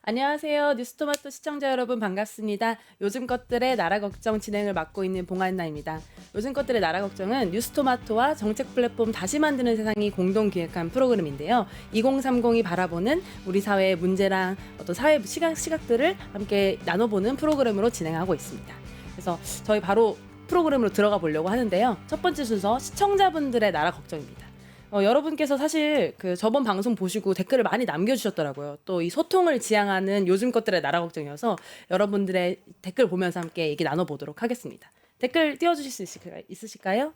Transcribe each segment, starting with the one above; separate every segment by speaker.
Speaker 1: 안녕하세요. 뉴스토마토 시청자 여러분 반갑습니다. 요즘 것들의 나라 걱정 진행을 맡고 있는 봉한나입니다. 요즘 것들의 나라 걱정은 뉴스토마토와 정책 플랫폼 다시 만드는 세상이 공동 기획한 프로그램인데요. 2030이 바라보는 우리 사회의 문제랑 어떤 사회 시각들을 함께 나눠보는 프로그램으로 진행하고 있습니다. 그래서 저희 바로 프로그램으로 들어가 보려고 하는데요. 첫 번째 순서 시청자분들의 나라 걱정입니다. 여러분께서 사실 그 저번 방송 보시고 댓글을 많이 남겨주셨더라고요. 또 이 소통을 지향하는 요즘 것들의 나라 걱정이어서 여러분들의 댓글 보면서 함께 얘기 나눠보도록 하겠습니다. 댓글 띄워주실 수 있으실까요?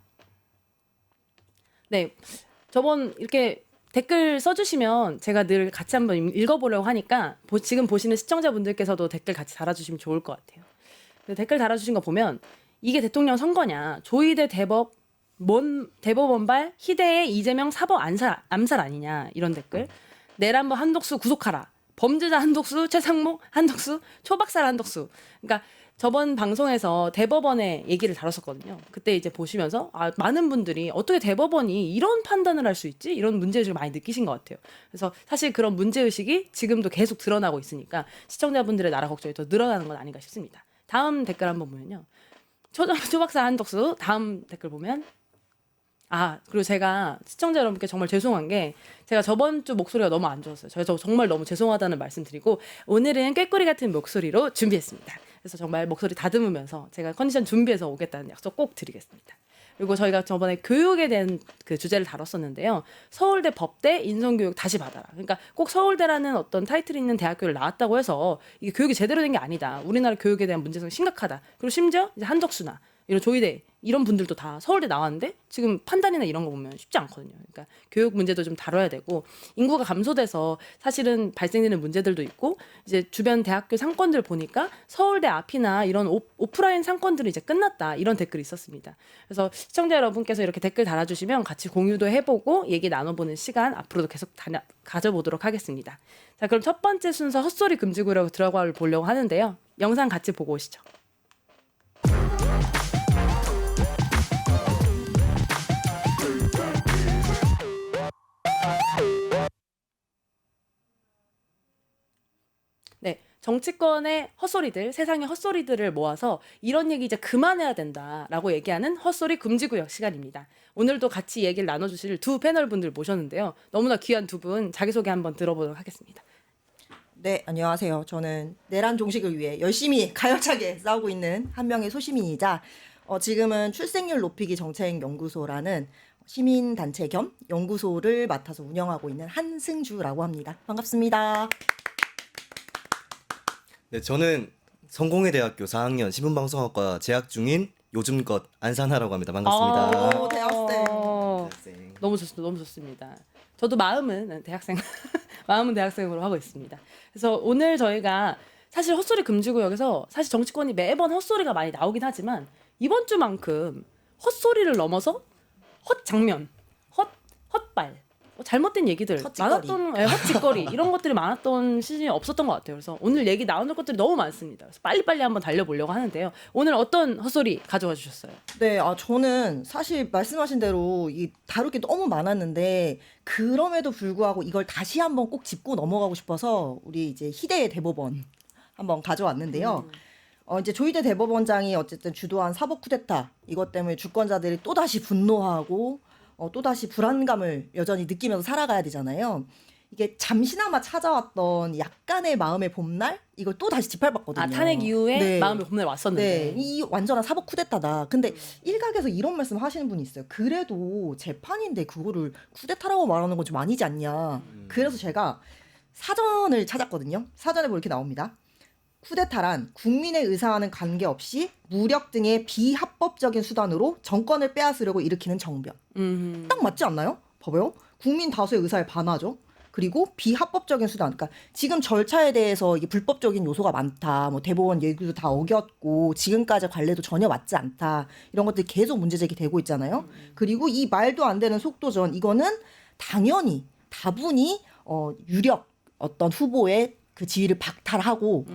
Speaker 1: 네, 저번 이렇게 댓글 써주시면 제가 늘 같이 한번 읽어보려고 하니까 지금 보시는 시청자분들께서도 댓글 같이 달아주시면 좋을 것 같아요. 댓글 달아주신 거 보면 이게 대통령 선거냐, 조이대 대법원발 희대의 이재명 사법 암살 아니냐 이런 댓글. 내란부 한독수 구속하라. 범죄자 한독수, 최상목 한독수, 초박살 한독수. 그러니까 저번 방송에서 대법원의 얘기를 다뤘었거든요. 그때 이제 보시면서 많은 분들이 어떻게 대법원이 이런 판단을 할 수 있지? 이런 문제의식을 많이 느끼신 것 같아요. 그래서 사실 그런 문제의식이 지금도 계속 드러나고 있으니까 시청자분들의 나라 걱정이 더 늘어나는 건 아닌가 싶습니다. 다음 댓글 한번 보면요. 초박살 한독수. 다음 댓글 보면 그리고 제가 시청자 여러분께 정말 죄송한 게 제가 저번 주 목소리가 너무 안 좋았어요. 제가 정말 너무 죄송하다는 말씀 드리고 오늘은 꾀꼬리 같은 목소리로 준비했습니다. 그래서 정말 목소리 다듬으면서 제가 컨디션 준비해서 오겠다는 약속 꼭 드리겠습니다. 그리고 저희가 저번에 교육에 대한 그 주제를 다뤘었는데요. 서울대 법대 인성교육 다시 받아라. 그러니까 꼭 서울대라는 어떤 타이틀이 있는 대학교를 나왔다고 해서 이게 교육이 제대로 된 게 아니다. 우리나라 교육에 대한 문제성이 심각하다. 그리고 심지어 이제 한덕수나 이런 조이대 이런 분들도 다 서울대 나왔는데 지금 판단이나 이런 거 보면 쉽지 않거든요. 그러니까 교육 문제도 좀 다뤄야 되고 인구가 감소돼서 사실은 발생되는 문제들도 있고 이제 주변 대학교 상권들 보니까 서울대 앞이나 이런 오프라인 상권들이 이제 끝났다 이런 댓글이 있었습니다. 그래서 시청자 여러분께서 이렇게 댓글 달아주시면 같이 공유도 해보고 얘기 나눠보는 시간 앞으로도 계속 가져보도록 하겠습니다. 자, 그럼 첫 번째 순서 헛소리 금지구역으로 들어가 보려고 하는데요. 영상 같이 보고 오시죠. 네, 정치권의 헛소리들, 세상의 헛소리들을 모아서 이런 얘기 이제 그만해야 된다라고 얘기하는 헛소리 금지구역 시간입니다. 오늘도 같이 얘기를 나눠주실 두 패널분들 모셨는데요. 너무나 귀한 두 분 자기소개 한번 들어보도록 하겠습니다.
Speaker 2: 네, 안녕하세요. 저는 내란 종식을 위해 열심히 가열차게 싸우고 있는 한 명의 소시민이자 지금은 출생률 높이기 정책연구소라는 시민단체 겸 연구소를 맡아서 운영하고 있는 한승주라고 합니다. 반갑습니다.
Speaker 3: 네, 저는 성공회대학교 4학년 신문방송학과 재학 중인 요즘껏 안산하라고 합니다. 반갑습니다.
Speaker 2: 오, 대학생.
Speaker 3: 대학생.
Speaker 1: 너무 좋습니다. 저도 마음은 대학생, 마음은 대학생으로 하고 있습니다. 그래서 오늘 저희가 사실 헛소리 금지구역에서 사실 정치권이 매번 헛소리가 많이 나오긴 하지만 이번 주만큼 헛소리를 넘어서 헛장면, 헛발, 잘못된 얘기들
Speaker 2: 헛짓거리.
Speaker 1: 많았던 헛짓거리 이런 것들이 많았던 시즌이 없었던 것 같아요. 그래서 오늘 얘기 나오는 것들이 너무 많습니다. 그래서 빨리빨리 한번 달려보려고 하는데요. 오늘 어떤 헛소리 가져와 주셨어요?
Speaker 2: 네, 저는 사실 말씀하신 대로 다룰 게 너무 많았는데 그럼에도 불구하고 이걸 다시 한번 꼭 짚고 넘어가고 싶어서 우리 이제 희대의 대법원 한번 가져왔는데요. 이제 조희대 대법원장이 어쨌든 주도한 사법 쿠데타 이것 때문에 주권자들이 또다시 분노하고 또다시 불안감을 여전히 느끼면서 살아가야 되잖아요. 이게 잠시나마 찾아왔던 약간의 마음의 봄날 이걸 또 다시 짓밟았거든요.
Speaker 1: 탄핵 이후에
Speaker 2: 네.
Speaker 1: 마음의 봄날 왔었는데.
Speaker 2: 네, 이 완전한 사법 쿠데타다. 근데 일각에서 이런 말씀 하시는 분이 있어요. 그래도 재판인데 그거를 쿠데타라고 말하는 건 좀 아니지 않냐. 그래서 제가 사전을 찾았거든요. 사전에 뭐 이렇게 나옵니다. 쿠데타란 국민의 의사와는 관계없이 무력 등의 비합법적인 수단으로 정권을 빼앗으려고 일으키는 정변. 딱 맞지 않나요? 봐봐요. 국민 다수의 의사에 반하죠. 그리고 비합법적인 수단. 그러니까 지금 절차에 대해서 이게 불법적인 요소가 많다. 뭐 대법원 얘기도 다 어겼고 지금까지 관례도 전혀 맞지 않다. 이런 것들이 계속 문제 제기되고 있잖아요. 그리고 이 말도 안 되는 속도전. 이거는 당연히 다분히 유력 어떤 후보의 그 지위를 박탈하고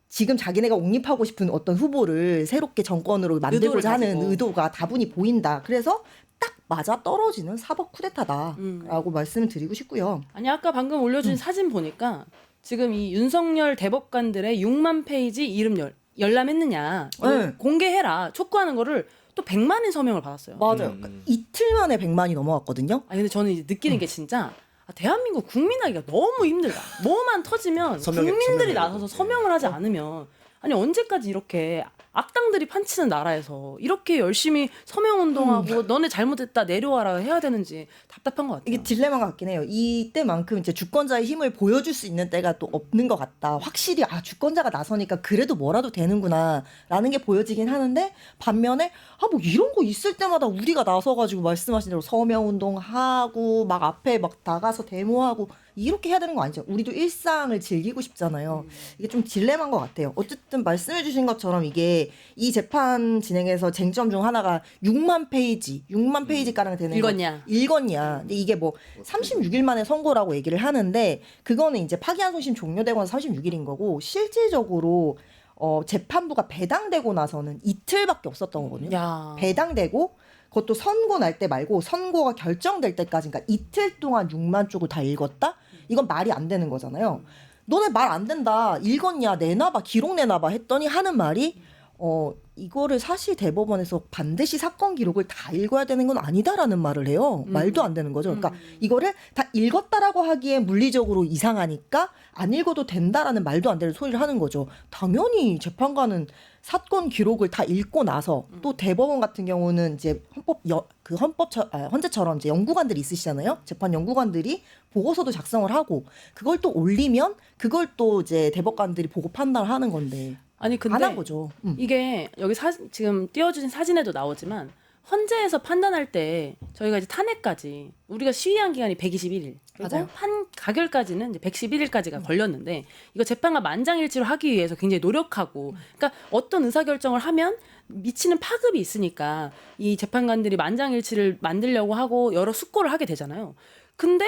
Speaker 2: 지금 자기네가 옹립하고 싶은 어떤 후보를 새롭게 정권으로 만들고자 하는 의도가 다분히 보인다. 그래서 딱 맞아 떨어지는 사법 쿠데타다라고 말씀을 드리고 싶고요.
Speaker 1: 아니 아까 방금 올려준 사진 보니까 지금 이 윤석열 대법관들의 6만 페이지 이름 열람했느냐 이거
Speaker 2: 네.
Speaker 1: 공개해라 촉구하는 거를 또 100만인 서명을 받았어요.
Speaker 2: 맞아요. 그러니까 이틀 만에 100만이 넘어갔거든요.
Speaker 1: 아니 근데 저는 이제 느끼는 게 진짜 대한민국 국민하기가 너무 힘들다. 뭐만 터지면 국민들이 나서서 서명을 하지 않으면 아니 언제까지 이렇게 악당들이 판치는 나라에서 이렇게 열심히 서명 운동하고 너네 잘못했다 내려와라 해야 되는지 답답한 것 같아요.
Speaker 2: 이게 딜레마가 같긴 해요. 이때만큼 이제 주권자의 힘을 보여줄 수 있는 때가 또 없는 것 같다. 확실히 주권자가 나서니까 그래도 뭐라도 되는구나라는 게 보여지긴 하는데 반면에 뭐 이런 거 있을 때마다 우리가 나서가지고 말씀하신 대로 서명 운동하고 막 앞에 막 나가서 데모하고 이렇게 해야 되는 거 아니죠? 우리도 일상을 즐기고 싶잖아요. 이게 좀 딜레마인 것 같아요. 어쨌든 말씀해주신 것처럼 이게 이 재판 진행에서 쟁점 중 하나가 6만 페이지가량 되는 읽었냐. 근데 이게 뭐 36일 만에 선고라고 얘기를 하는데 그거는 이제 파기환송심 종료되고 나서 36일인 거고 실질적으로 재판부가 배당되고 나서는 이틀밖에 없었던 거거든요.
Speaker 1: 야.
Speaker 2: 배당되고 그것도 선고 날 때 말고 선고가 결정될 때까지 그러니까 이틀 동안 6만 쪽을 다 읽었다? 이건 말이 안 되는 거잖아요. 너네 말 안 된다. 읽었냐? 내놔봐. 기록 내놔봐. 했더니 하는 말이 이거를 사실 대법원에서 반드시 사건 기록을 다 읽어야 되는 건 아니다라는 말을 해요. 말도 안 되는 거죠. 그러니까 이거를 다 읽었다라고 하기엔 물리적으로 이상하니까 안 읽어도 된다라는 말도 안 되는 소리를 하는 거죠. 당연히 재판관은 사건 기록을 다 읽고 나서 또 대법원 같은 경우는 이제 헌재처럼 이제 연구관들이 있으시잖아요. 재판 연구관들이 보고서도 작성을 하고 그걸 또 올리면 그걸 또 이제 대법관들이 보고 판단을 하는 건데.
Speaker 1: 아니 근데
Speaker 2: 안 한 거죠.
Speaker 1: 이게 여기 지금 띄워주신 사진에도 나오지만 헌재에서 판단할 때 저희가 이제 탄핵까지 우리가 시위한 기간이 121일 그리고
Speaker 2: 맞아요.
Speaker 1: 가결까지는 이제 111일까지가 걸렸는데 이거 재판과 만장일치로 하기 위해서 굉장히 노력하고 그러니까 어떤 의사결정을 하면 미치는 파급이 있으니까 이 재판관들이 만장일치를 만들려고 하고 여러 숙고를 하게 되잖아요. 근데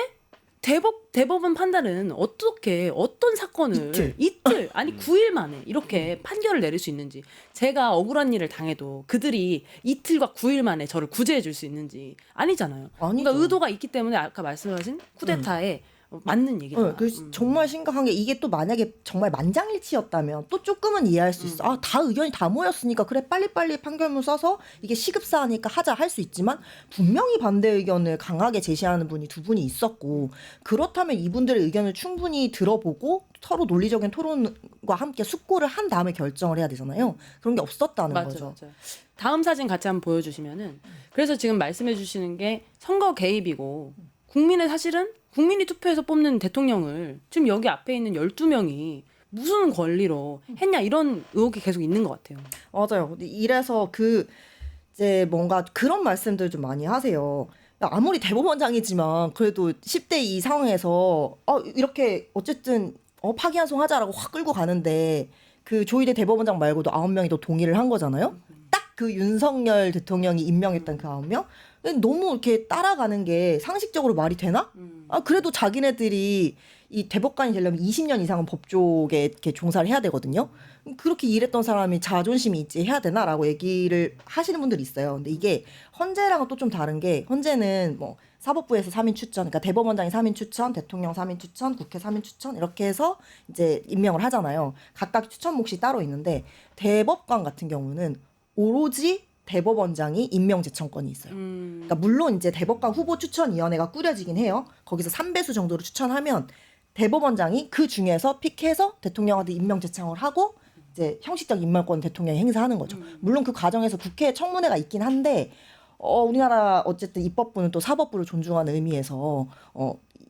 Speaker 1: 대법원 판단은 어떤 사건을 이틀 아니 9일 만에 이렇게 판결을 내릴 수 있는지 제가 억울한 일을 당해도 그들이 이틀과 9일 만에 저를 구제해 줄 수 있는지 아니잖아요. 그러니까 의도가 있기 때문에 아까 말씀하신 쿠데타에 맞는 얘기다.
Speaker 2: 정말 심각한 게 이게 또 만약에 정말 만장일치였다면 또 조금은 이해할 수 있어. 다 의견이 다 모였으니까 그래 빨리빨리 판결문 써서 이게 시급사하니까 하자 할 수 있지만 분명히 반대 의견을 강하게 제시하는 분이 두 분이 있었고 그렇다면 이분들의 의견을 충분히 들어보고 서로 논리적인 토론과 함께 숙고를 한 다음에 결정을 해야 되잖아요. 그런 게 없었다는 거죠.
Speaker 1: 맞아요. 다음 사진 같이 한번 보여주시면은 그래서 지금 말씀해 주시는 게 선거 개입이고 국민이 투표해서 뽑는 대통령을 지금 여기 앞에 있는 12명이 무슨 권리로 했냐 이런 의혹이 계속 있는 것 같아요.
Speaker 2: 맞아요. 근데 이래서 이제 뭔가 그런 말씀들 좀 많이 하세요. 아무리 대법원장이지만 그래도 10대 2 상황에서 이렇게 어쨌든 파기환송하자라고 확 끌고 가는데 그 조희대 대법원장 말고도 9명이 더 동의를 한 거잖아요. 딱 그 윤석열 대통령이 임명했던 그 9명 너무 이렇게 따라가는 게 상식적으로 말이 되나? 그래도 자기네들이 이 대법관이 되려면 20년 이상은 법조계 이렇게 종사를 해야 되거든요. 그렇게 일했던 사람이 자존심이 있지 해야 되나라고 얘기를 하시는 분들이 있어요. 근데 이게 헌재랑은 또 좀 다른 게 헌재는 뭐 사법부에서 3인 추천, 그러니까 대법원장이 3인 추천, 대통령 3인 추천, 국회 3인 추천 이렇게 해서 이제 임명을 하잖아요. 각각 추천 몫이 따로 있는데 대법관 같은 경우는 오로지 대법원장이 임명 제청권이 있어요. 그러니까 물론 이제 대법관 후보 추천위원회가 꾸려지긴 해요. 거기서 3배수 정도로 추천하면 대법원장이 그 중에서 픽해서 대통령한테 임명 제청을 하고 이제 형식적 임명권 대통령이 행사하는 거죠. 물론 그 과정에서 국회 청문회가 있긴 한데 우리나라 어쨌든 입법부는 또 사법부를 존중하는 의미에서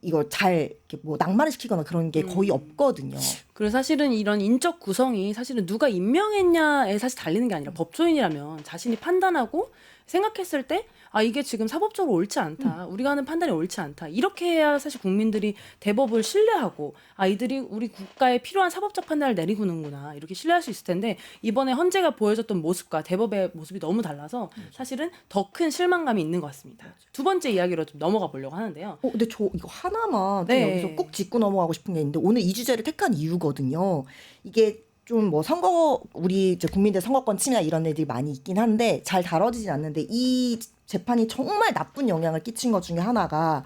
Speaker 2: 이걸 잘 이렇게 뭐 낭만을 시키거나 그런 게 거의 없거든요.
Speaker 1: 그래서 사실은 이런 인적 구성이 사실은 누가 임명했냐에 사실 달리는 게 아니라 법조인이라면 자신이 판단하고 생각했을 때 이게 지금 사법적으로 옳지 않다. 우리가 하는 판단이 옳지 않다. 이렇게 해야 사실 국민들이 대법을 신뢰하고 이들이 우리 국가에 필요한 사법적 판단을 내리고는구나. 이렇게 신뢰할 수 있을 텐데 이번에 헌재가 보여줬던 모습과 대법의 모습이 너무 달라서 사실은 더 큰 실망감이 있는 것 같습니다. 두 번째 이야기로 좀 넘어가 보려고 하는데요.
Speaker 2: 근데 저 이거 하나만 좀 여기서 꼭 짚고 넘어가고 싶은 게 있는데 오늘 이 주제를 택한 이유거든요. 이게 좀 뭐 선거 우리 이제 국민들 선거권 침해 이런 애들이 많이 있긴 한데 잘 다뤄지진 않는데 이 재판이 정말 나쁜 영향을 끼친 것 중에 하나가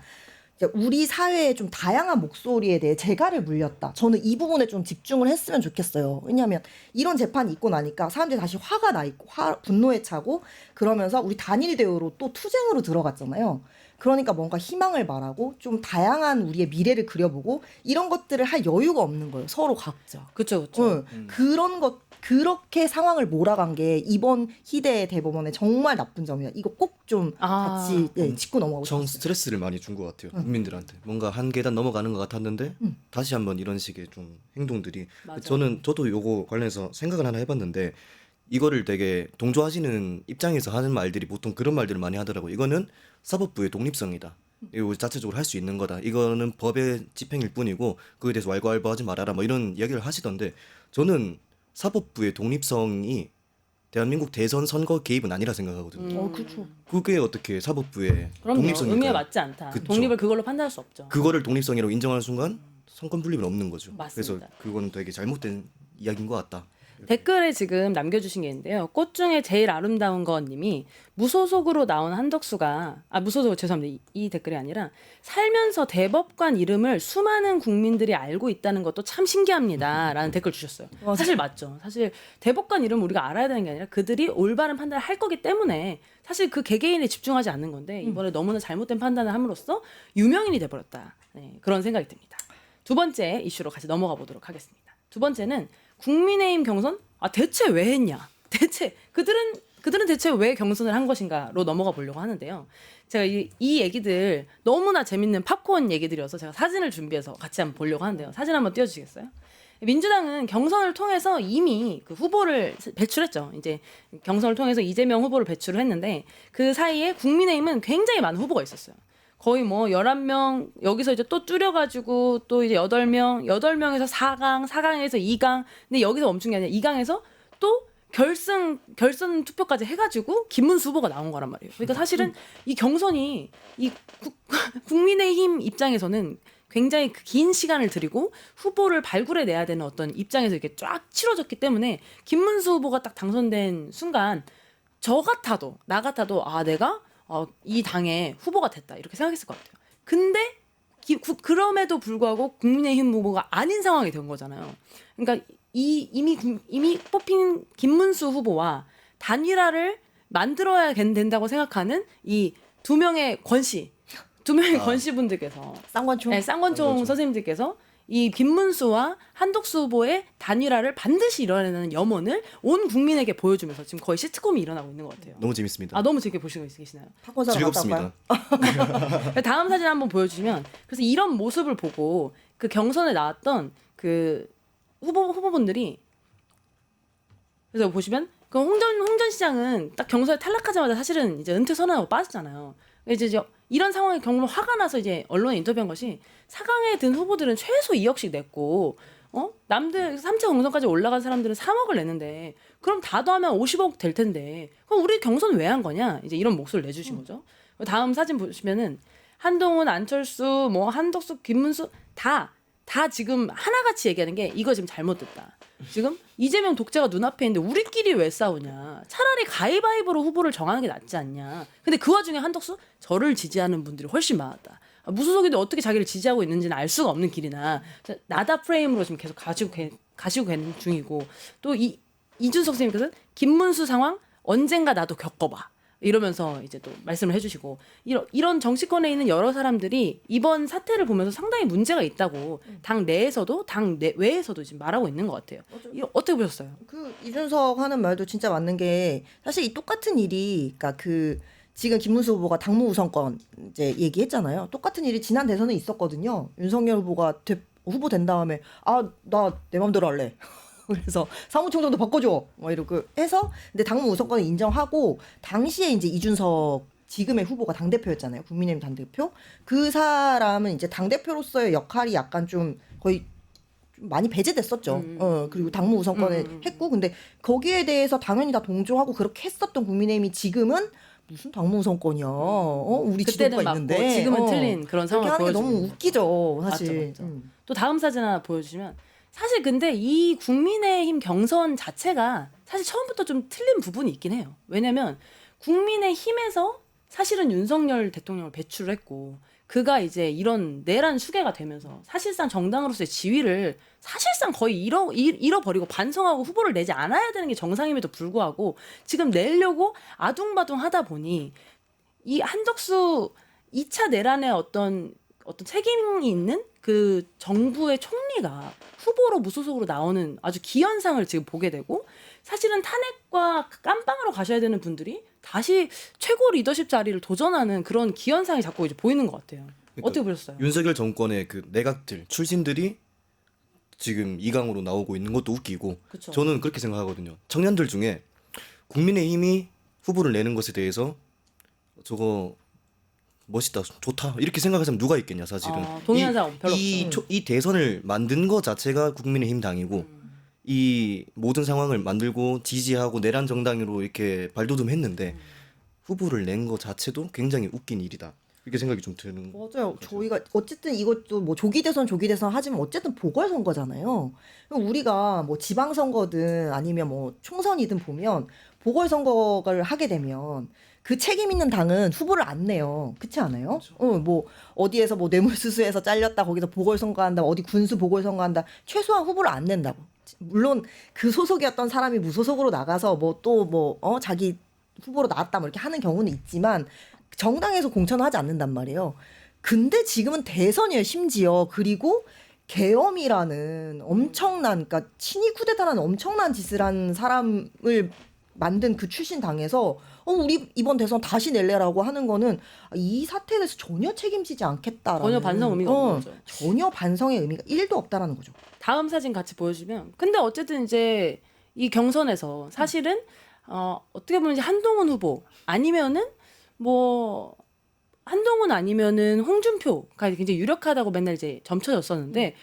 Speaker 2: 이제 우리 사회의 좀 다양한 목소리에 대해 재갈을 물렸다. 저는 이 부분에 좀 집중을 했으면 좋겠어요. 왜냐하면 이런 재판이 있고 나니까 사람들이 다시 화가 나 있고 분노에 차고 그러면서 우리 단일 대우로 또 투쟁으로 들어갔잖아요. 그러니까 뭔가 희망을 말하고 좀 다양한 우리의 미래를 그려보고 이런 것들을 할 여유가 없는 거예요. 서로 각자.
Speaker 1: 그렇죠, 그렇죠.
Speaker 2: 응. 그런 것 그렇게 상황을 몰아간 게 이번 희대 대법원의 정말 나쁜 점이야. 이거 꼭 좀 같이 짚고 넘어가고
Speaker 3: 엄청
Speaker 2: 싶어요.
Speaker 3: 스트레스를 많이 준 것 같아요. 국민들한테 뭔가 한 계단 넘어가는 것 같았는데 다시 한번 이런 식의 좀 행동들이
Speaker 1: 맞아요.
Speaker 3: 저도 요거 관련해서 생각을 하나 해봤는데 이거를 되게 동조하시는 입장에서 하는 말들이 보통 그런 말들을 많이 하더라고. 이거는 사법부의 독립성이다. 이거 자체적으로 할 수 있는 거다. 이거는 법의 집행일 뿐이고 그거에 대해서 왈가왈부하지 말아라. 뭐 이런 이야기를 하시던데 저는 사법부의 독립성이 대한민국 대선 선거 개입은 아니라 생각하거든요.
Speaker 2: 그렇죠.
Speaker 3: 그게 어떻게 사법부의
Speaker 1: 그럼요.
Speaker 3: 독립성일까요?
Speaker 1: 의미에 맞지 않다.
Speaker 3: 그쵸.
Speaker 1: 독립을 그걸로 판단할 수 없죠.
Speaker 3: 그거를 독립성이라고 인정하는 순간 선권 분립은 없는 거죠.
Speaker 1: 맞습니다.
Speaker 3: 그래서 그건 되게 잘못된 이야기인 것 같다.
Speaker 1: 댓글에 지금 남겨주신 게 있는데요. 꽃 중에 제일 아름다운 거님이 무소속으로 나온 한덕수가 무소속 죄송합니다. 이 댓글이 아니라 살면서 대법관 이름을 수많은 국민들이 알고 있다는 것도 참 신기합니다라는 댓글 주셨어요.
Speaker 2: 맞아요.
Speaker 1: 사실 맞죠. 사실 대법관 이름 우리가 알아야 되는 게 아니라 그들이 올바른 판단을 할 거기 때문에 사실 그 개개인에 집중하지 않는 건데 이번에 너무나 잘못된 판단을 함으로써 유명인이 돼버렸다. 네, 그런 생각이 듭니다. 두 번째 이슈로 같이 넘어가 보도록 하겠습니다. 두 번째는 국민의힘 경선? 대체 왜 했냐? 대체 그들은 대체 왜 경선을 한 것인가로 넘어가 보려고 하는데요. 제가 이 얘기들 너무나 재밌는 팝콘 얘기들이어서 제가 사진을 준비해서 같이 한번 보려고 하는데요. 사진 한번 띄워주시겠어요? 민주당은 경선을 통해서 이미 그 후보를 배출했죠. 이제 경선을 통해서 이재명 후보를 배출을 했는데 그 사이에 국민의힘은 굉장히 많은 후보가 있었어요. 거의 뭐 11명 여기서 이제 또 줄여가지고 또 이제 8명에서 4강, 4강에서 2강. 근데 여기서 멈춘 게 아니라 2강에서 또 결선 투표까지 해가지고 김문수 후보가 나온 거란 말이에요. 그러니까 사실은 이 경선이 국민의힘 입장에서는 굉장히 긴 시간을 들이고 후보를 발굴해내야 되는 어떤 입장에서 이렇게 쫙 치러졌기 때문에 김문수 후보가 딱 당선된 순간 나 같아도 내가 이 당의 후보가 됐다 이렇게 생각했을 것 같아요. 근데 그럼에도 불구하고 국민의힘 후보가 아닌 상황이 된 거잖아요. 그러니까 이미 뽑힌 김문수 후보와 단일화를 만들어야 된다고 생각하는 이 두 명의 권씨분들께서
Speaker 2: 쌍권총.
Speaker 1: 쌍권총 선생님들께서 이 김문수와 한덕수 후보의 단일화를 반드시 이뤄내는 염원을 온 국민에게 보여주면서 지금 거의 시트콤이 일어나고 있는 것 같아요.
Speaker 3: 너무 재밌습니다.
Speaker 1: 너무 재밌게 보시고 계시나요?
Speaker 2: 팝콘 사러 갔다 올까요?
Speaker 3: 즐겁습니다.
Speaker 1: 다음 사진 한번 보여주시면 그래서 이런 모습을 보고 그 경선에 나왔던 그 후보분들이 그래서 보시면 그 홍전 시장은 딱 경선에 탈락하자마자 사실은 이제 은퇴 선언하고 빠졌잖아요. 이제 이런 상황에 경우 화가 나서 이제 언론에 인터뷰한 것이 4강에 든 후보들은 최소 2억씩 냈고 남들 3차 경선까지 올라간 사람들은 3억을 냈는데 그럼 다 더하면 50억 될 텐데 그럼 우리 경선 왜 한 거냐 이제 이런 목소리를 내주신 거죠. 다음 사진 보시면은 한동훈, 안철수, 뭐 한덕수, 김문수 다 지금 하나같이 얘기하는 게 이거 지금 잘못됐다. 지금 이재명 독재가 눈앞에 있는데 우리끼리 왜 싸우냐. 차라리 가위바위보로 후보를 정하는 게 낫지 않냐. 근데 그 와중에 한덕수 저를 지지하는 분들이 훨씬 많았다. 무소속인데 어떻게 자기를 지지하고 있는지는 알 수가 없는 길이나 나다 프레임으로 지금 계속 가시고 가는 중이고 또 이준석 선생님께서는 김문수 상황 언젠가 나도 겪어봐. 이러면서 이제 또 말씀을 해주시고 이런 정치권에 있는 여러 사람들이 이번 사태를 보면서 상당히 문제가 있다고 당 내에서도 당 외에서도 지금 말하고 있는 것 같아요. 이거 어떻게 보셨어요?
Speaker 2: 그 이준석 하는 말도 진짜 맞는 게 사실 이 똑같은 일이 그러니까 지금 김문수 후보가 당무 우선권 이제 얘기했잖아요. 똑같은 일이 지난 대선에 있었거든요. 윤석열 후보가 후보 된 다음에 나 내 맘대로 할래. 그래서 사무총장도 바꿔줘. 이러고 해서 근데 당무 우선권을 인정하고 당시에 이제 이준석 지금의 후보가 당대표였잖아요. 국민의힘 당대표. 그 사람은 이제 당대표로서의 역할이 약간 좀 거의 좀 많이 배제됐었죠. 그리고 당무 우선권을 했고 근데 거기에 대해서 당연히 다 동조하고 그렇게 했었던 국민의힘이 지금은 무슨 당무 우선권이야. 우리 지도부가 있는데.
Speaker 1: 지금은 틀린 그런
Speaker 2: 그렇게
Speaker 1: 상황을
Speaker 2: 하는 게
Speaker 1: 보여주는
Speaker 2: 너무 웃기죠. 사실.
Speaker 1: 맞죠. 또 다음 사진 하나 보여주시면 사실 근데 이 국민의힘 경선 자체가 사실 처음부터 좀 틀린 부분이 있긴 해요. 왜냐면 국민의힘에서 사실은 윤석열 대통령을 배출을 했고 그가 이제 이런 내란 수괴가 되면서 사실상 정당으로서의 지위를 사실상 거의 잃어버리고 반성하고 후보를 내지 않아야 되는 게 정상임에도 불구하고 지금 내려고 아둥바둥 하다 보니 이 한덕수 2차 내란의 어떤 책임이 있는 그 정부의 총리가 후보로 무소속으로 나오는 아주 기현상을 지금 보게 되고 사실은 탄핵과 깜빵으로 가셔야 되는 분들이 다시 최고 리더십 자리를 도전하는 그런 기현상이 자꾸 이제 보이는 것 같아요.
Speaker 3: 그러니까
Speaker 1: 어떻게 보셨어요?
Speaker 3: 윤석열 정권의 그 내각들 출신들이 지금 2강으로 나오고 있는 것도 웃기고
Speaker 1: 그쵸.
Speaker 3: 저는 그렇게 생각하거든요. 청년들 중에 국민의힘이 후보를 내는 것에 대해서 저거 멋있다, 좋다 이렇게 생각하는 사람 누가 있겠냐 사실은.
Speaker 1: 동의하는 사람 별로 없죠.
Speaker 3: 이 대선을 만든 것 자체가 국민의힘 당이고 이 모든 상황을 만들고 지지하고 내란 정당으로 이렇게 발돋움했는데 후보를 낸 것 자체도 굉장히 웃긴 일이다. 이렇게 생각이 좀 드는.
Speaker 2: 맞아요. 저희가 어쨌든 이것도 뭐 조기 대선 하지만 어쨌든 보궐선거잖아요. 그럼 우리가 뭐 지방선거든 아니면 뭐 총선이든 보면 보궐선거를 하게 되면 그 책임 있는 당은 후보를 안 내요. 그렇지 않아요? 뭐 어디에서 뭐 뇌물수수해서 잘렸다 거기서 보궐선거한다 어디 군수 보궐선거한다 최소한 후보를 안 낸다고. 물론 그 소속이었던 사람이 무소속으로 나가서 뭐 또 뭐 자기 후보로 나왔다 뭐 이렇게 하는 경우는 있지만 정당에서 공천을 하지 않는단 말이에요. 근데 지금은 대선이에요, 심지어. 그리고 계엄이라는 엄청난, 그러니까 친위 쿠데타라는 엄청난 짓을 한 사람을 만든 그 출신 당에서 우리 이번 대선 다시 낼래라고 하는 거는 이 사태에 대해서 전혀 책임지지 않겠다라는
Speaker 1: 전혀 반성 의미가 없는 거죠.
Speaker 2: 전혀 반성의 의미가 1도 없다라는 거죠.
Speaker 1: 다음 사진 같이 보여주면 근데 어쨌든 이제 이 경선에서 사실은 어떻게 보면 이제 한동훈 후보 아니면은 뭐 한동훈 아니면은 홍준표가 굉장히 유력하다고 맨날 이제 점쳐졌었는데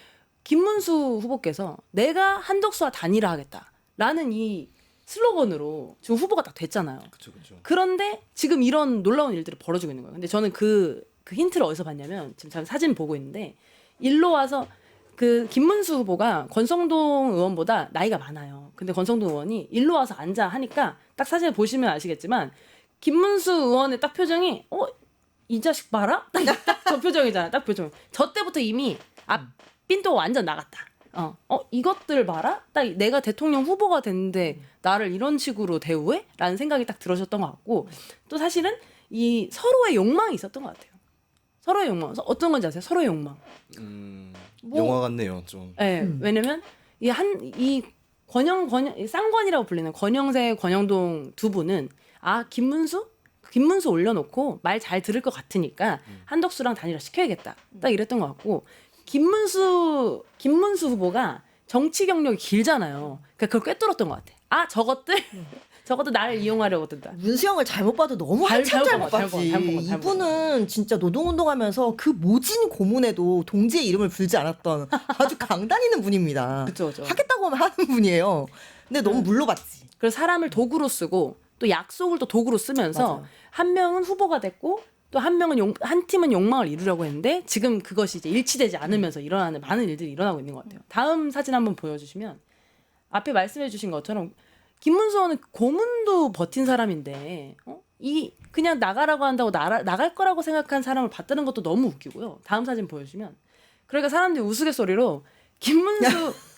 Speaker 1: 김문수 후보께서 내가 한덕수와 단일화하겠다라는 이 슬로건으로 지금 후보가 딱 됐잖아요.
Speaker 3: 그렇죠.
Speaker 1: 그런데 지금 이런 놀라운 일들이 벌어지고 있는 거예요. 근데 저는 그 힌트를 어디서 봤냐면 지금 제가 사진 보고 있는데 일로 와서 그 김문수 후보가 권성동 의원보다 나이가 많아요. 근데 권성동 의원이 일로 와서 앉아 하니까 딱 사진을 보시면 아시겠지만 김문수 의원의 딱 표정이 이 자식 봐라? 딱 저 표정이잖아. 딱 표정. 저 때부터 이미 삔또가 완전 나갔다. 이것들 봐라? 딱 내가 대통령 후보가 됐는데 나를 이런 식으로 대우해? 라는 생각이 딱 들으셨던 것 같고 또 사실은 이 서로의 욕망이 있었던 것 같아요. 서로의 욕망. 어떤 건지 아세요? 서로의 욕망.
Speaker 3: 영화 같네요, 좀.
Speaker 1: 네, 왜냐면 이 쌍권이라고 불리는 권영세, 권영동 두 분은 김문수 올려놓고 말 잘 들을 것 같으니까 한덕수랑 단일화 시켜야겠다. 딱 이랬던 것 같고 김문수 후보가 정치 경력이 길잖아요. 그러니까 그걸 꿰뚫었던 것 같아. 저것들 나를 이용하려고 든다.
Speaker 2: 문수영을 잘못 봐도 너무 한참 잘못 봤지. 이분은 진짜 노동운동하면서 그 모진 고문에도 동지의 이름을 불지 않았던 아주 강단 있는 분입니다.
Speaker 1: 그쵸.
Speaker 2: 하겠다고 하면 하는 분이에요. 근데 너무 물러봤지.
Speaker 1: 그래서 사람을 도구로 쓰고 또 약속을 또 도구로 쓰면서
Speaker 2: 맞아요.
Speaker 1: 한 명은 후보가 됐고 또 한 팀은 욕망을 이루려고 했는데 지금 그것이 이제 일치되지 않으면서 일어나는 많은 일들이 일어나고 있는 것 같아요. 다음 사진 한번 보여주시면 앞에 말씀해주신 것처럼 김문수 의원은 고문도 버틴 사람인데 그냥 나가라고 한다고 나갈 거라고 생각한 사람을 받드는 것도 너무 웃기고요. 다음 사진 보여주시면 그러니까 사람들이 우스갯소리로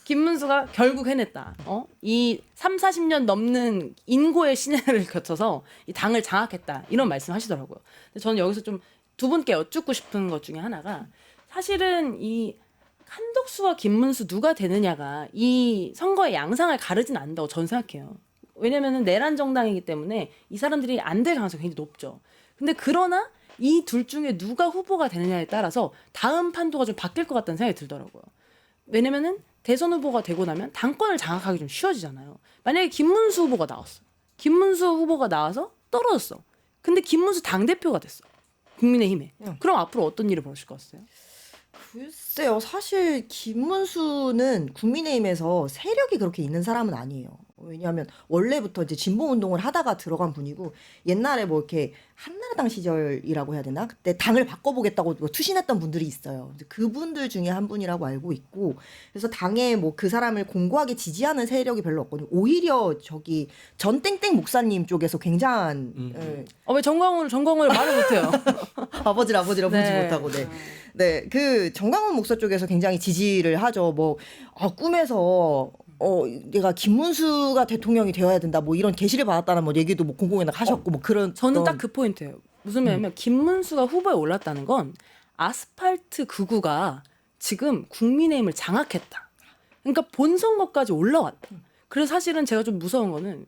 Speaker 1: 김문수가 결국 해냈다. 이 30-40년 넘는 인고의 시내를 거쳐서 이 당을 장악했다. 이런 말씀 하시더라고요. 근데 저는 여기서 좀 두 분께 여쭙고 싶은 것 중에 하나가 사실은 이 한덕수와 김문수 누가 되느냐가 이 선거의 양상을 가르진 않는다고 저는 생각해요. 왜냐면은 내란 정당이기 때문에 이 사람들이 안 될 가능성이 굉장히 높죠. 근데 그러나 이 둘 중에 누가 후보가 되느냐에 따라서 다음 판도가 좀 바뀔 것 같다는 생각이 들더라고요. 왜냐면은 대선 후보가 되고 나면 당권을 장악하기 좀 쉬워지잖아요. 만약에 김문수 후보가 나왔어. 김문수 후보가 나와서 떨어졌어. 근데 김문수 당대표가 됐어. 국민의힘에. 그럼 앞으로 어떤 일이 벌어질 것 같아요?
Speaker 2: 글쎄요. 사실 김문수는 국민의힘에서 세력이 그렇게 있는 사람은 아니에요. 왜냐하면 원래부터 이제 진보 운동을 하다가 들어간 분이고 옛날에 뭐 이렇게 한나라당 시절이라고 해야 되나 그때 당을 바꿔보겠다고 뭐 투신했던 분들이 있어요. 이제 그분들 중에 한 분이라고 알고 있고 그래서 당에 뭐 그 사람을 공고하게 지지하는 세력이 별로 없거든요. 오히려 저기 전 땡땡 목사님 쪽에서 굉장한 예,
Speaker 1: 왜 정광훈을 말을 못해요?
Speaker 2: 아버지라 보지
Speaker 1: 네.
Speaker 2: 못하고 네, 그 정강훈 목사 쪽에서 굉장히 지지를 하죠. 뭐 꿈에서 내가 김문수가 대통령이 되어야 된다. 뭐 이런 계시를 받았다는 뭐 얘기도 뭐 공공연하게 하셨고 뭐 그런
Speaker 1: 저는 딱 그 포인트예요. 무슨 말이냐면 김문수가 후보에 올랐다는 건 아스팔트 극우가 지금 국민의힘을 장악했다. 그러니까 본선거까지 올라왔다. 그래서 사실은 제가 좀 무서운 거는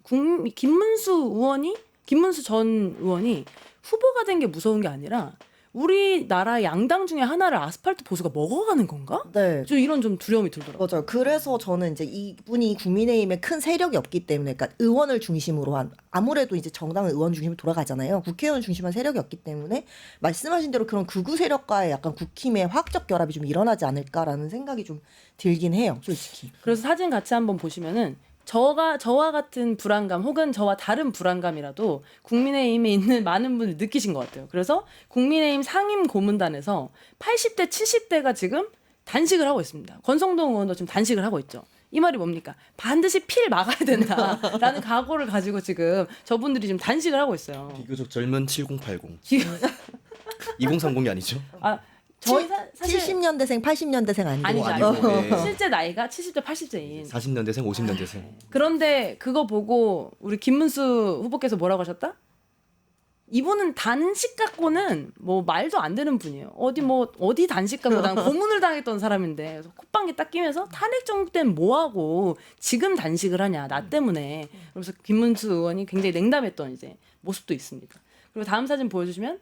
Speaker 1: 김문수 전 의원이 후보가 된 게 무서운 게 아니라 우리나라 양당 중에 하나를 아스팔트 보수가 먹어가는 건가?
Speaker 2: 네.
Speaker 1: 저 이런 좀 두려움이 들더라고요.
Speaker 2: 맞아요. 그래서 저는 이제 이분이 국민의힘에 큰 세력이 없기 때문에, 그러니까 의원을 중심으로 한 아무래도 이제 정당은 의원 중심으로 돌아가잖아요. 국회의원 중심한 세력이 없기 때문에 말씀하신 대로 그런 극우 세력과의 약간 국힘의 화학적 결합이 좀 일어나지 않을까라는 생각이 좀 들긴 해요, 솔직히.
Speaker 1: 그래서 사진 같이 한번 보시면은 저와 같은 불안감 혹은 저와 다른 불안감이라도 국민의힘에 있는 많은 분들 느끼신 것 같아요. 그래서 국민의힘 상임 고문단에서 80대, 70대가 지금 단식을 하고 있습니다. 권성동 의원도 지금 단식을 하고 있죠. 이 말이 뭡니까? 반드시 피를 막아야 된다라는 각오를 가지고 지금 저분들이 지금 단식을 하고 있어요.
Speaker 3: 비교적 젊은 7080. 2030이 아니죠?
Speaker 1: 저희 사실
Speaker 2: 70년대생, 80년대생 아니고.
Speaker 1: 아니죠.
Speaker 3: 네.
Speaker 1: 실제 나이가 70대, 80대인.
Speaker 3: 40년대생, 50년대생.
Speaker 1: 그런데 그거 보고 우리 김문수 후보께서 뭐라고 하셨다? 이분은 단식 갖고는 뭐 말도 안 되는 분이에요. 어디 단식 갖고 난 고문을 당했던 사람인데 그래서 콧방귀 딱 끼면서 탄핵 정부 때는 뭐하고 지금 단식을 하냐 나 때문에. 그래서 김문수 의원이 굉장히 냉담했던 이제 모습도 있습니다. 그리고 다음 사진 보여주시면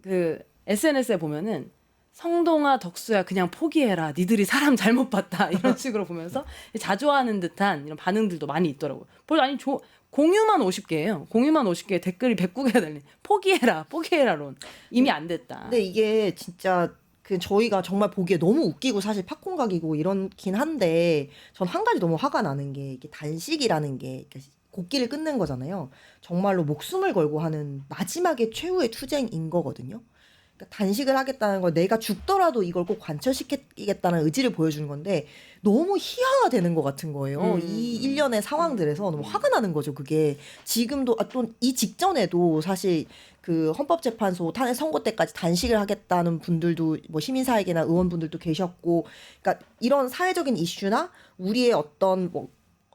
Speaker 1: 그 SNS에 보면은 성동아 덕수야 그냥 포기해라 니들이 사람 잘못 봤다 이런 식으로 보면서 자조하는 듯한 이런 반응들도 많이 있더라고요. 아니 공유만 50개예요. 공유만 50개 댓글이 109개가 달린 포기해라론 이미 안 됐다.
Speaker 2: 근데 이게 진짜 그 저희가 정말 보기에 너무 웃기고 사실 팝콘각이고 이렇긴 한데 전 한 가지 너무 화가 나는 게 이게 단식이라는 게 곡기를 끊는 거잖아요. 정말로 목숨을 걸고 하는 마지막에 최후의 투쟁인 거거든요. 그러니까 단식을 하겠다는 걸 내가 죽더라도 이걸 꼭 관철시키겠다는 의지를 보여주는 건데 너무 희화화되는 것 같은 거예요. 이 일련의 상황들에서 너무 화가 나는 거죠. 그게 지금도 또 이 직전에도 사실 그 헌법재판소 탄핵 선고 때까지 단식을 하겠다는 분들도 뭐 시민사회계나 의원분들도 계셨고, 그러니까 이런 사회적인 이슈나 우리의 어떤 뭐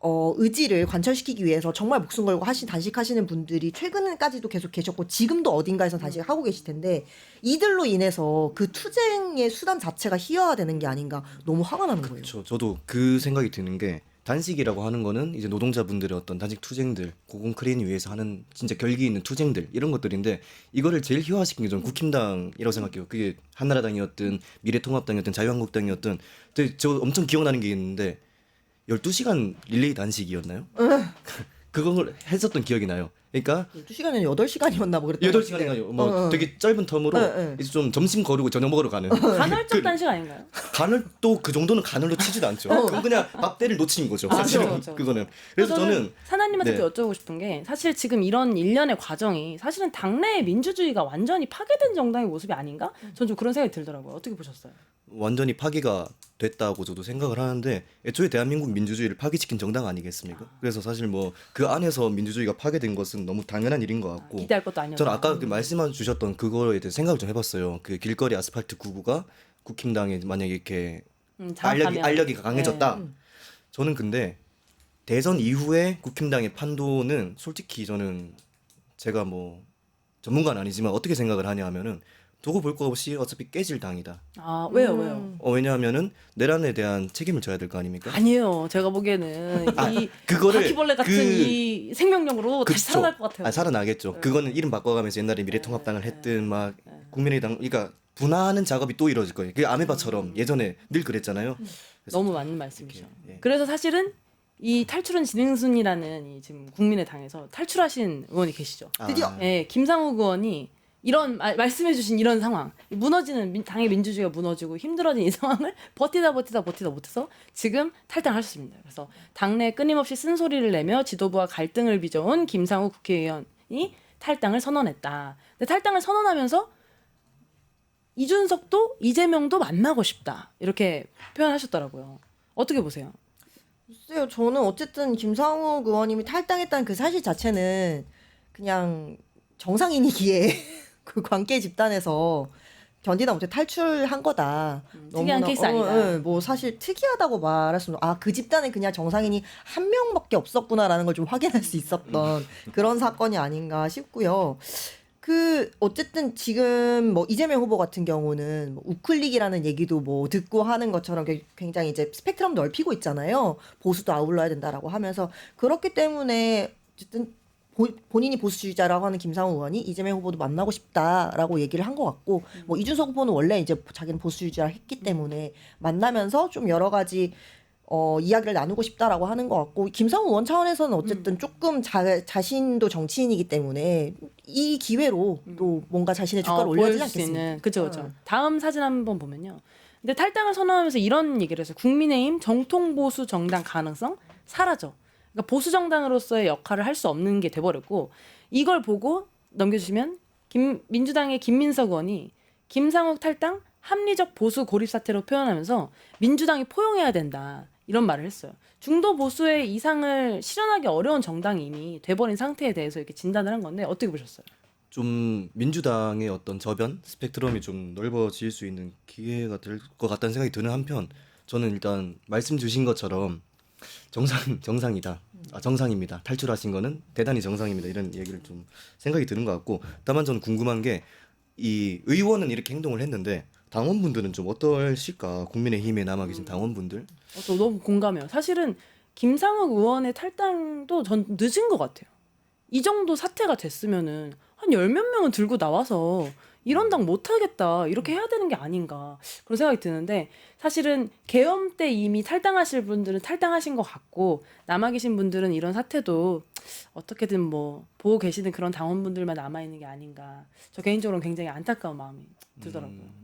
Speaker 2: 의지를 관철시키기 위해서 정말 목숨 걸고 단식하시는 분들이 최근까지도 계속 계셨고 지금도 어딘가에서 단식을 하고 계실 텐데 이들로 인해서 그 투쟁의 수단 자체가 희화화되는 게 아닌가 너무 화가 나는 거예요.
Speaker 3: 그렇죠. 저도 그 생각이 드는 게 단식이라고 하는 거는 이제 노동자분들의 어떤 단식 투쟁들, 고공크레인 위에서 하는 진짜 결기 있는 투쟁들 이런 것들인데 이거를 제일 희화화시킨 게 저는 국힘당이라고 생각해요. 그게 한나라당이었든 미래통합당이었든 자유한국당이었든 저 엄청 기억나는 게 있는데 12시간 릴레이 단식이었나요? 그걸 했었던 기억이 나요. 그러니까
Speaker 2: 12시간이면 8시간이었나 뭐 그랬던
Speaker 3: 8시간인가요? 뭐 되게 짧은 텀으로 이제 좀 점심 거르고 저녁 먹으러 가는
Speaker 1: 간헐적 단식 아닌가요?
Speaker 3: 간을 또 그 정도는 간을로 치지도 않죠. 그건 그냥 밥대를 놓치는 거죠. 사실은
Speaker 1: 그렇죠.
Speaker 3: 그거는. 그래서 저는
Speaker 1: 사나님한테
Speaker 3: 네.
Speaker 1: 여쭤보고 싶은 게 사실 지금 이런 일련의 과정이 사실은 당내의 민주주의가 완전히 파괴된 정당의 모습이 아닌가? 전 좀 그런 생각이 들더라고요. 어떻게 보셨어요?
Speaker 3: 완전히 파기가 됐다고 저도 생각을 하는데 애초에 대한민국 민주주의를 파기시킨 정당 아니겠습니까? 그래서 사실 뭐 그 안에서 민주주의가 파괴된 것은 너무 당연한 일인 것 같고
Speaker 1: 기대할 것도 아니었다.
Speaker 3: 저는 아까 그 말씀해 주셨던 그거에 대해 생각을 좀 해봤어요. 그 길거리 아스팔트 구구가 국힘당에 만약에 이렇게
Speaker 1: 장악하면.
Speaker 3: 알력이 강해졌다.
Speaker 1: 네.
Speaker 3: 저는 근데 대선 이후에 국힘당의 판도는 솔직히 저는 제가 뭐 전문가는 아니지만 어떻게 생각을 하냐 하면은 두고 볼 거 없이 어차피 깨질 당이다.
Speaker 1: 아 왜요?
Speaker 3: 왜냐하면은 내란에 대한 책임을 져야 될 거 아닙니까?
Speaker 1: 아니에요. 제가 보기에는 이
Speaker 3: 그거를
Speaker 1: 바퀴벌레 같은 이 생명력으로 다시
Speaker 3: 그쵸.
Speaker 1: 살아날 것 같아요.
Speaker 3: 살아나겠죠. 그거는 이름 바꿔가면서 옛날에 미래통합당을 했든 막 국민의당, 그러니까 분화하는 작업이 또 이루어질 거예요. 그 아메바처럼 예전에 늘 그랬잖아요.
Speaker 1: 너무 맞는 말씀이죠.
Speaker 3: 예.
Speaker 1: 그래서 사실은 이 탈출은 진행순이라는 이 지금 국민의당에서 탈출하신 의원이 계시죠.
Speaker 2: 드디어!
Speaker 3: 아,
Speaker 1: 예, 김상욱 의원이 이런 말씀해주신 이런 상황, 무너지는 당의 민주주의가 무너지고 힘들어진 이 상황을 버티다 못해서 지금 탈당하셨습니다. 그래서 당내 끊임없이 쓴소리를 내며 지도부와 갈등을 빚어온 김상우 국회의원이 탈당을 선언했다. 근데 탈당을 선언하면서 이준석도 이재명도 만나고 싶다 이렇게 표현하셨더라고요. 어떻게 보세요?
Speaker 2: 글쎄요, 저는 어쨌든 김상욱 의원님이 탈당했다는 그 사실 자체는 그냥 정상인이기에 그 관계 집단에서 견디다 못해 탈출한 거다.
Speaker 1: 특이한 케이스 아니다.
Speaker 2: 예, 뭐 사실 특이하다고 말할 수는 그 집단에 그냥 정상인이 한 명밖에 없었구나라는 걸 좀 확인할 수 있었던 그런 사건이 아닌가 싶고요. 어쨌든 지금 뭐 이재명 후보 같은 경우는 뭐 우클릭이라는 얘기도 뭐 듣고 하는 것처럼 굉장히 이제 스펙트럼 넓히고 있잖아요. 보수도 아울러야 된다라고 하면서 그렇기 때문에 어쨌든 본인이 보수주의자라고 하는 김상우 의원이 이재명 후보도 만나고 싶다라고 얘기를 한 것 같고 뭐 이준석 후보는 원래 이제 자기는 보수주의자라 했기 때문에 만나면서 좀 여러 가지 이야기를 나누고 싶다라고 하는 것 같고 김상우 의원 차원에서는 어쨌든 조금 자신도 정치인이기 때문에 이 기회로 또 뭔가 자신의 주가를 올려주지 않겠습니까?
Speaker 1: 그렇죠. 다음 사진 한번 보면요. 근데 탈당을 선언하면서 이런 얘기를 했어요. 국민의힘 정통 보수 정당 가능성 사라져. 그러니까 보수 정당으로서의 역할을 할 수 없는 게 돼버렸고 이걸 보고 넘겨주시면 민주당의 김민석 의원이 김상욱 탈당 합리적 보수 고립 사태로 표현하면서 민주당이 포용해야 된다. 이런 말을 했어요. 중도 보수의 이상을 실현하기 어려운 정당이 이미 돼버린 상태에 대해서 이렇게 진단을 한 건데 어떻게 보셨어요?
Speaker 3: 좀 민주당의 어떤 저변 스펙트럼이 좀 넓어질 수 있는 기회가 될 것 같다는 생각이 드는 한편 저는 일단 말씀 주신 것처럼 정상이다. 정상입니다. 탈출하신 거는 대단히 정상입니다. 이런 얘기를 좀 생각이 드는 것 같고 다만 저는 궁금한 게 이 의원은 이렇게 행동을 했는데 당원분들은 좀 어떠실까? 국민의힘에 남아 계신 당원분들.
Speaker 1: 저 너무 공감해요. 사실은 김상욱 의원의 탈당도 전 늦은 것 같아요. 이 정도 사태가 됐으면은 한 열 몇 명은 들고 나와서 이런 당 못하겠다 이렇게 해야 되는 게 아닌가 그런 생각이 드는데 사실은 계엄 때 이미 탈당하실 분들은 탈당하신 것 같고 남아 계신 분들은 이런 사태도 어떻게든 뭐 보고 계시는 그런 당원분들만 남아 있는 게 아닌가 저 개인적으로는 굉장히 안타까운 마음이 들더라고요.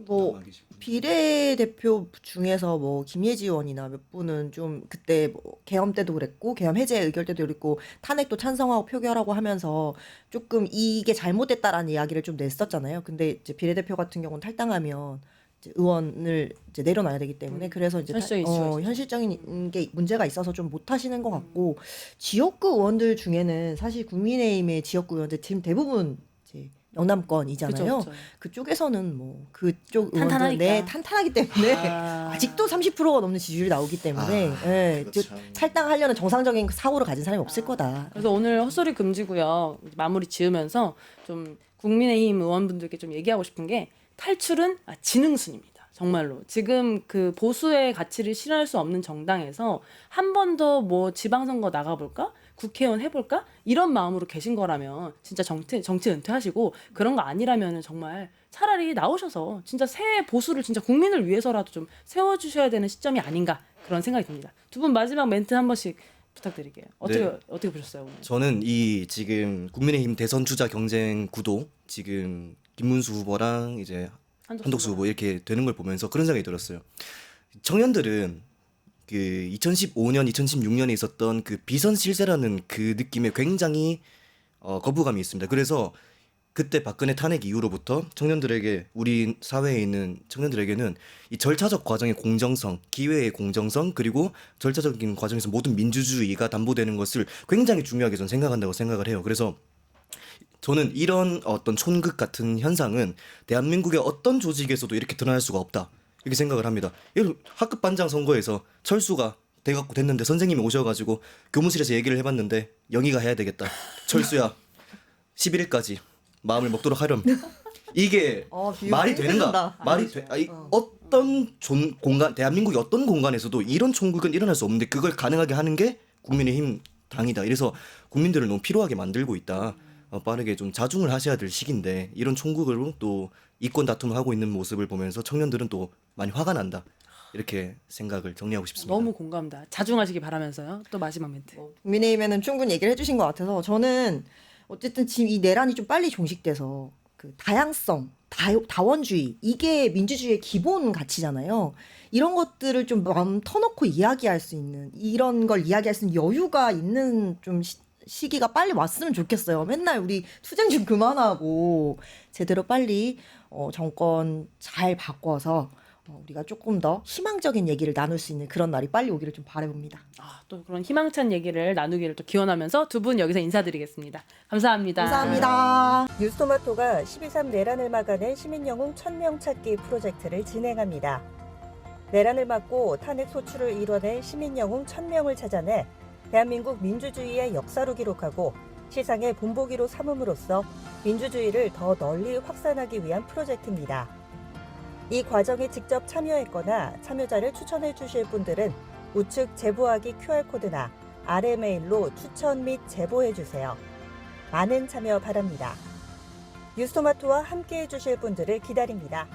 Speaker 2: 뭐 비례대표 중에서 뭐 김예지 의원이나 몇 분은 좀 그때 뭐 계엄 때도 그랬고 계엄 해제 의결 때도 그랬고 탄핵도 찬성하고 표결하고 하면서 조금 이게 잘못됐다라는 이야기를 좀 냈었잖아요. 근데 이제 비례대표 같은 경우는 탈당하면 이제 의원을 이제 내려놔야 되기 때문에 그래서 이제 현실적인 게 문제가 있어서 좀 못 하시는 것 같고 지역구 의원들 중에는 사실 국민의힘의 지역구 의원들 지금 대부분 이제 영남권이잖아요.
Speaker 1: 그쵸.
Speaker 2: 그쪽에서는 뭐 그쪽
Speaker 1: 탄탄하니까.
Speaker 2: 의원들 탄탄하기 때문에 아직도 30%가 넘는 지지율이 나오기 때문에 탈당하려는 정상적인 사고를 가진 사람이 없을 거다.
Speaker 1: 그래서 오늘 헛소리 금지고요. 마무리 지으면서 좀 국민의힘 의원분들께 좀 얘기하고 싶은 게 탈출은 지능순입니다. 정말로 지금 그 보수의 가치를 실현할 수 없는 정당에서 한 번 더 뭐 지방선거 나가볼까? 국회의원 해볼까? 이런 마음으로 계신 거라면 진짜 정치 은퇴하시고 그런 거 아니라면 정말 차라리 나오셔서 진짜 새 보수를 진짜 국민을 위해서라도 좀 세워주셔야 되는 시점이 아닌가 그런 생각이 듭니다. 두 분 마지막 멘트 한 번씩 부탁드릴게요. 어떻게 보셨어요 오늘?
Speaker 3: 저는 이 지금 국민의힘 대선 주자 경쟁 구도 지금 김문수 후보랑 이제 한독수 후보 이렇게 되는 걸 보면서 그런 생각이 들었어요. 청년들은 그 2015년, 2016년에 있었던 그 비선 실세라는 그 느낌에 굉장히 거부감이 있습니다. 그래서 그때 박근혜 탄핵 이후로부터 청년들에게 우리 사회에 있는 청년들에게는 이 절차적 과정의 공정성, 기회의 공정성 그리고 절차적인 과정에서 모든 민주주의가 담보되는 것을 굉장히 중요하게 저는 생각한다고 생각을 해요. 그래서 저는 이런 어떤 촌극 같은 현상은 대한민국의 어떤 조직에서도 이렇게 드러날 수가 없다. 이렇게 생각을 합니다. 학급 반장 선거에서 철수가 돼갖고 됐는데 선생님이 오셔가지고 교무실에서 얘기를 해봤는데 영희가 해야 되겠다. 철수야 11일까지 마음을 먹도록 하렴. 이게 말이 되는가? 말이 돼? 어떤 공간 대한민국의 어떤 공간에서도 이런 총극은 일어날 수 없는데 그걸 가능하게 하는 게 국민의힘 당이다. 이래서 국민들을 너무 피로하게 만들고 있다. 빠르게 좀 자중을 하셔야 될 시기인데 이런 총극으로 또 이권 다툼을 하고 있는 모습을 보면서 청년들은 또 많이 화가 난다. 이렇게 생각을 정리하고 싶습니다.
Speaker 1: 너무 공감다. 자중하시기 바라면서요. 또 마지막 멘트.
Speaker 2: 국민의힘에는 충분히 얘기를 해주신 것 같아서 저는 어쨌든 지금 이 내란이 좀 빨리 종식돼서 그 다양성, 다원주의 이게 민주주의의 기본 가치잖아요. 이런 것들을 좀 마음 터놓고 이야기할 수 있는 이런 걸 이야기할 수 있는 여유가 있는 좀 시기가 빨리 왔으면 좋겠어요. 맨날 우리 투쟁 좀 그만하고 제대로 빨리 정권 잘 바꿔서 우리가 조금 더 희망적인 얘기를 나눌 수 있는 그런 날이 빨리 오기를 좀 바라봅니다.
Speaker 1: 또 그런 희망찬 얘기를 나누기를 또 기원하면서 두 분 여기서 인사드리겠습니다. 감사합니다.
Speaker 2: 감사합니다.
Speaker 4: 뉴스토마토가 12.3 내란을 막아낸 시민영웅 1000명 찾기 프로젝트를 진행합니다. 내란을 막고 탄핵 소추를 이뤄낸 시민영웅 1000명을 찾아내 대한민국 민주주의의 역사로 기록하고 시상의 본보기로 삼음으로써 민주주의를 더 널리 확산하기 위한 프로젝트입니다. 이 과정에 직접 참여했거나 참여자를 추천해 주실 분들은 우측 제보하기 QR코드나 아래 메일로 추천 및 제보해 주세요. 많은 참여 바랍니다. 뉴스토마토와 함께해 주실 분들을 기다립니다.